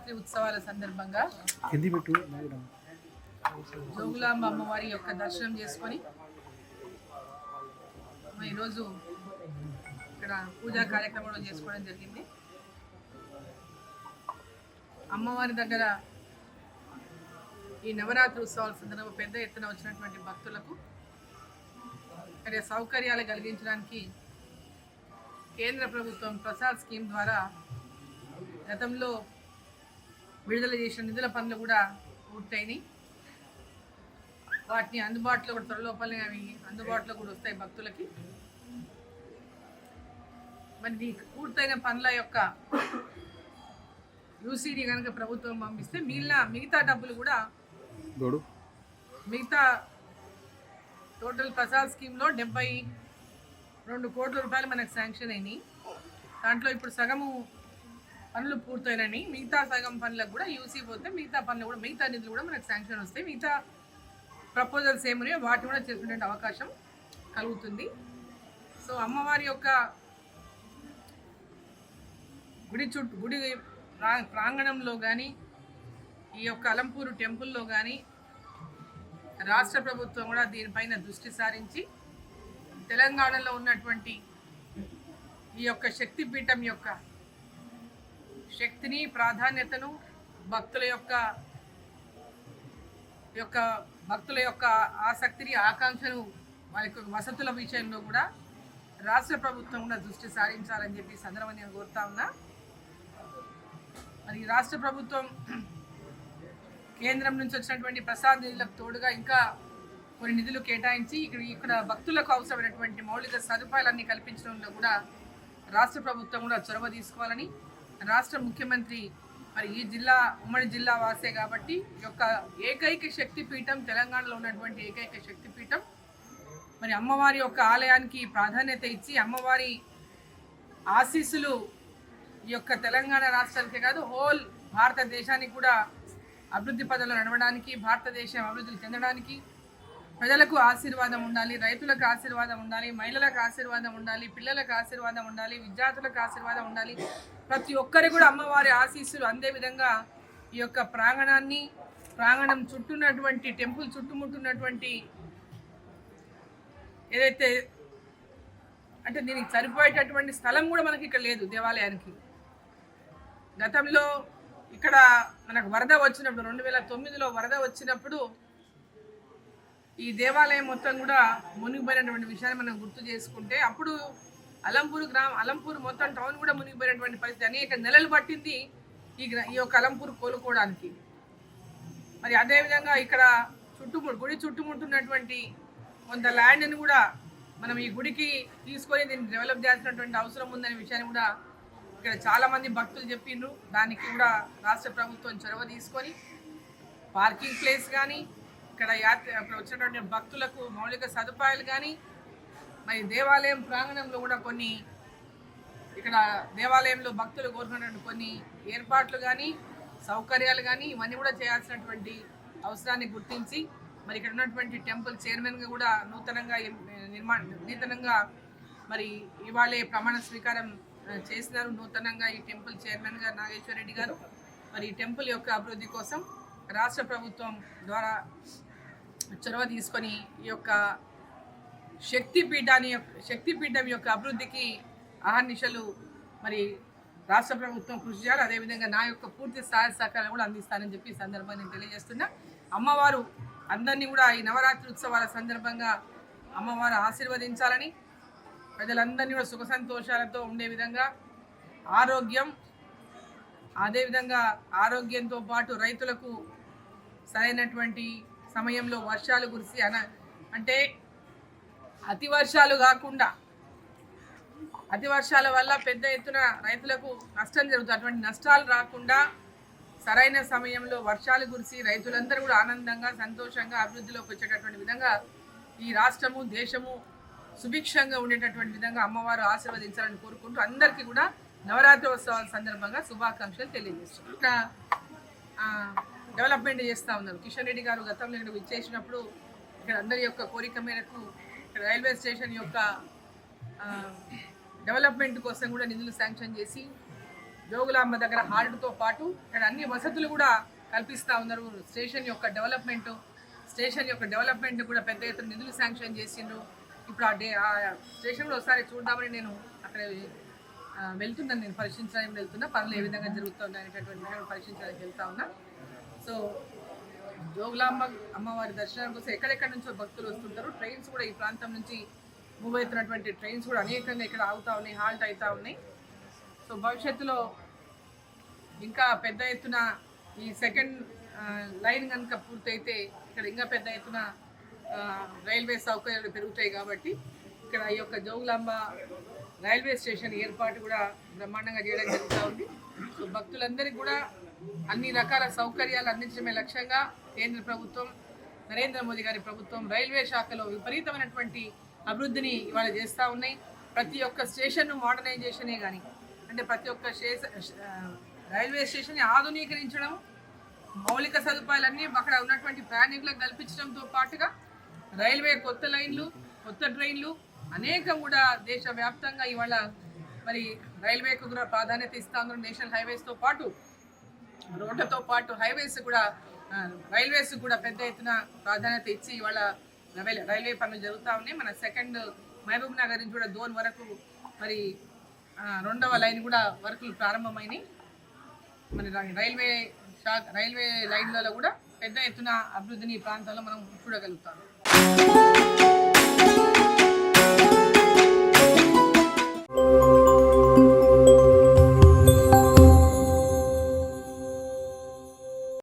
నవరాత్రి ఉత్సవాల సందర్భంగా జోగులాంబ అమ్మవారి యొక్క దర్శనం చేసుకొని ఈరోజు ఇక్కడ పూజా కార్యక్రమం చేసుకోవడం జరిగింది. అమ్మవారి దగ్గర ఈ నవరాత్రి ఉత్సవాల సందర్భంగా పెద్ద ఎత్తున వచ్చినటువంటి భక్తులకు ఇక్కడ సౌకర్యాలు కలిగించడానికి కేంద్ర ప్రభుత్వం ప్రసాద్ స్కీమ్ ద్వారా గతంలో విడుదల చేసిన నిధుల పనులు కూడా పూర్తయినాయి. వాటిని అందుబాటులో కూడా త్వరలోపలే అవి అందుబాటులో కూడా వస్తాయి భక్తులకి. మరి పూర్తయిన పనుల యొక్క యూసీడీ కనుక ప్రభుత్వం పంపిస్తే మిగతా డబ్బులు కూడా మిగతా టోటల్ ప్రసాద్ స్కీమ్లో 72 కోట్ల రూపాయలు మనకు శాంక్షన్ అయినాయి. దాంట్లో ఇప్పుడు సగము పనులు పూర్తయినాయి. మిగతా సగం పనులకు కూడా యూసీ పోతే మిగతా పనులు కూడా మిగతా నిధులు కూడా మనకు శాంక్షన్ వస్తాయి. మిగతా ప్రపోజల్స్ ఏమన్నాయో వాటిని కూడా చేసుకునే అవకాశం కలుగుతుంది. సో అమ్మవారి యొక్క గుడి ప్రాంగణంలో కానీ ఈ యొక్క అలంపూరు టెంపుల్లో కానీ రాష్ట్ర ప్రభుత్వం కూడా దీనిపైన దృష్టి సారించి తెలంగాణలో ఉన్నటువంటి ఈ యొక్క శక్తిపీఠం యొక్క శక్తిని ప్రాధాన్యతను భక్తుల యొక్క ఆసక్తిని ఆకాంక్షను వాళ్ళ వసతుల విషయంలో కూడా రాష్ట్ర ప్రభుత్వం కూడా దృష్టి సారించాలని చెప్పి సందర్భంగా నేను కోరుతా ఉన్నా. మరి రాష్ట్ర ప్రభుత్వం కేంద్రం నుంచి వచ్చినటువంటి ప్రసాద్ నిధులకు తోడుగా ఇంకా కొన్ని నిధులు కేటాయించి ఇక్కడ భక్తులకు అవసరమైనటువంటి మౌలిక సదుపాయాలన్నీ కల్పించడంలో కూడా రాష్ట్ర ప్రభుత్వం కూడా చొరవ తీసుకోవాలని రాష్ట్ర ముఖ్యమంత్రి మరి ఈ ఉమ్మడి జిల్లా వాసే కాబట్టి ఈ యొక్క ఏకైక శక్తిపీఠం తెలంగాణలో ఉన్నటువంటి ఏకైక శక్తిపీఠం మరి అమ్మవారి యొక్క ఆలయానికి ప్రాధాన్యత ఇచ్చి అమ్మవారి ఆశీస్సులు ఈ యొక్క తెలంగాణ రాష్ట్రానికే కాదు హోల్ భారతదేశానికి కూడా అభివృద్ధి పదంలో నడవడానికి భారతదేశం అభివృద్ధి చెందడానికి ప్రజలకు ఆశీర్వాదం ఉండాలి, రైతులకు ఆశీర్వాదం ఉండాలి, మహిళలకు ఆశీర్వాదం ఉండాలి, పిల్లలకు ఆశీర్వాదం ఉండాలి, విద్యార్థులకు ఆశీర్వాదం ఉండాలి. ప్రతి ఒక్కరికి కూడా అమ్మవారి ఆశీస్సులు అందే విధంగా ఈ యొక్క ప్రాంగణం చుట్టూన్నటువంటి టెంపుల్ చుట్టుముట్టున్నటువంటి ఏదైతే అంటే దీనికి సరిపోయేటటువంటి స్థలం కూడా మనకి ఇక్కడ లేదు దేవాలయానికి. గతంలో ఇక్కడ మనకు వరద వచ్చినప్పుడు 2009లో వరద వచ్చినప్పుడు ఈ దేవాలయం మొత్తం కూడా మునిగిపోయినటువంటి విషయాన్ని మనం గుర్తు చేసుకుంటే అప్పుడు అలంపూర్ మొత్తం టౌన్ కూడా మునిగిపోయినటువంటి పరిస్థితి. అనేక నెలలు పట్టింది ఈ యొక్క అలంపూర్ కోలుకోవడానికి. మరి అదేవిధంగా ఇక్కడ గుడి చుట్టుముట్టున్నటువంటి కొంత ల్యాండ్ని కూడా మనం ఈ గుడికి తీసుకొని దీన్ని డెవలప్ చేయాల్సినటువంటి అవసరం ఉందనే విషయాన్ని కూడా ఇక్కడ చాలామంది భక్తులు చెప్పిండ్రు. దానికి కూడా రాష్ట్ర ప్రభుత్వం చొరవ తీసుకొని పార్కింగ్ ప్లేస్ కానీ ఇక్కడ వచ్చినటువంటి భక్తులకు మౌలిక సదుపాయాలు కానీ మరి దేవాలయం ప్రాంగణంలో కూడా కొన్ని ఇక్కడ దేవాలయంలో భక్తులు కోరుకున్నటువంటి కొన్ని ఏర్పాట్లు కానీ సౌకర్యాలు కానీ ఇవన్నీ కూడా చేయాల్సినటువంటి అవసరాన్ని గుర్తించి మరి ఇక్కడ ఉన్నటువంటి టెంపుల్ చైర్మన్గా కూడా నూతనంగా మరి ఇవాళే ప్రమాణ స్వీకారం చేసినారు. నూతనంగా ఈ టెంపుల్ చైర్మన్ గారు నాగేశ్వర రెడ్డి గారు మరి ఈ టెంపుల్ యొక్క అభివృద్ధి కోసం రాష్ట్ర ప్రభుత్వం ద్వారా చొరవ తీసుకొని ఈ యొక్క శక్తిపీఠం యొక్క అభివృద్ధికి అహర్నిశలు మరి రాష్ట్ర ప్రభుత్వం కృషి చేయాలి. అదేవిధంగా నా యొక్క పూర్తి సహాయ సహకారాలు కూడా అందిస్తానని చెప్పి ఈ సందర్భంగా నేను తెలియజేస్తున్నా. అమ్మవారు అందరినీ కూడా ఈ నవరాత్రి ఉత్సవాల సందర్భంగా అమ్మవారు ఆశీర్వదించాలని ప్రజలందరినీ కూడా సుఖ సంతోషాలతో ఉండే విధంగా ఆరోగ్యంతో పాటు రైతులకు సరైనటువంటి సమయంలో వర్షాలు కురిసి అంటే అతి వర్షాలు కాకుండా అతి వర్షాల వల్ల పెద్ద ఎత్తున రైతులకు నష్టం జరుగుతుంది. అటువంటి నష్టాలు రాకుండా సరైన సమయంలో వర్షాలు కురిసి రైతులందరూ కూడా ఆనందంగా సంతోషంగా అభివృద్ధిలోకి వచ్చేటటువంటి విధంగా ఈ రాష్ట్రము దేశము సుభిక్షంగా ఉండేటటువంటి విధంగా అమ్మవారు ఆశీర్వదించాలని కోరుకుంటూ అందరికీ కూడా నవరాత్రి ఉత్సవాల సందర్భంగా శుభాకాంక్షలు తెలియజేస్తున్నారు. ఇక్కడ డెవలప్మెంట్ చేస్తూ ఉన్నారు. కిషన్ రెడ్డి గారు గతంలో ఇక్కడ విచ్చేసినప్పుడు ఇక్కడ అందరి యొక్క కోరిక మేరకు రైల్వే స్టేషన్ యొక్క డెవలప్మెంట్ కోసం కూడా నిధులు శాంక్షన్ చేసి జోగులాంబ దగ్గర హాల్ట్తో పాటు ఇక్కడ అన్ని వసతులు కూడా కల్పిస్తూ ఉన్నారు. స్టేషన్ యొక్క డెవలప్మెంట్ కూడా పెద్ద ఎత్తున నిధులు శాంక్షన్ చేసిండ్రు. ఇప్పుడు ఆ స్టేషన్లో ఒకసారి చూద్దామని నేను అక్కడ వెళ్తున్నాను, నేను పరిశీలించడానికి వెళ్తున్నా. పనులు ఏ విధంగా జరుగుతుంది అనేటటువంటి విషయాన్ని పరిశీలించడానికి వెళ్తా ఉన్నా. సో జోగులాంబ అమ్మవారి దర్శనం కోసం ఎక్కడెక్కడి నుంచో భక్తులు వస్తుంటారు. ట్రైన్స్ కూడా ఈ ప్రాంతం నుంచి మూవ్ అవుతున్నటువంటి ట్రైన్స్ కూడా అనేకంగా ఇక్కడ ఆగుతూ ఉన్నాయి, హాల్ట్ అవుతూ ఉన్నాయి. సో భవిష్యత్తులో ఇంకా పెద్ద ఎత్తున ఈ సెకండ్ లైన్ కనుక పూర్తయితే ఇక్కడ ఇంకా పెద్ద ఎత్తున రైల్వే సౌకర్యాలు పెరుగుతాయి. కాబట్టి ఇక్కడ ఈ యొక్క జోగులాంబ రైల్వే స్టేషన్ ఏర్పాటు కూడా బ్రహ్మాండంగా చేయడం జరుగుతూ ఉంది. సో భక్తులందరికీ కూడా అన్ని రకాల సౌకర్యాలు అందించడమే లక్ష్యంగా కేంద్ర ప్రభుత్వం, నరేంద్ర మోదీ గారి ప్రభుత్వం రైల్వే శాఖలో విపరీతమైనటువంటి అభివృద్ధిని ఇవాళ చేస్తూ ఉన్నాయి. ప్రతి ఒక్క స్టేషన్ను మోడర్నైజేషనే కానీ, అంటే ప్రతి ఒక్క రైల్వే స్టేషన్ని ఆధునీకరించడం, మౌలిక సదుపాయాలన్నీ అక్కడ ఉన్నటువంటి ప్రయాణికులకు కల్పించడంతో పాటుగా రైల్వే కొత్త లైన్లు, కొత్త ట్రైన్లు అనేకం కూడా దేశవ్యాప్తంగా ఇవాళ మరి రైల్వేకు కూడా ప్రాధాన్యత ఇస్తా ఉన్నారు. నేషనల్ హైవేస్తో పాటు రోడ్లతో పాటు రైల్వేస్ కూడా పెద్ద ఎత్తున ప్రాధాన్యత ఇచ్చి ఇవాళ రైల్వే పనులు జరుగుతూ ఉన్నాయి. మన సెకండ్ మహబూబ్ నగర్ నుంచి కూడా దోన్ వరకు మరి 2వ లైన్ కూడా వర్కులు ప్రారంభమైనాయి. మరి రైల్వే లైన్లలో కూడా పెద్ద ఎత్తున అభివృద్ధిని ఈ ప్రాంతంలో మనం చూడగలుగుతాం.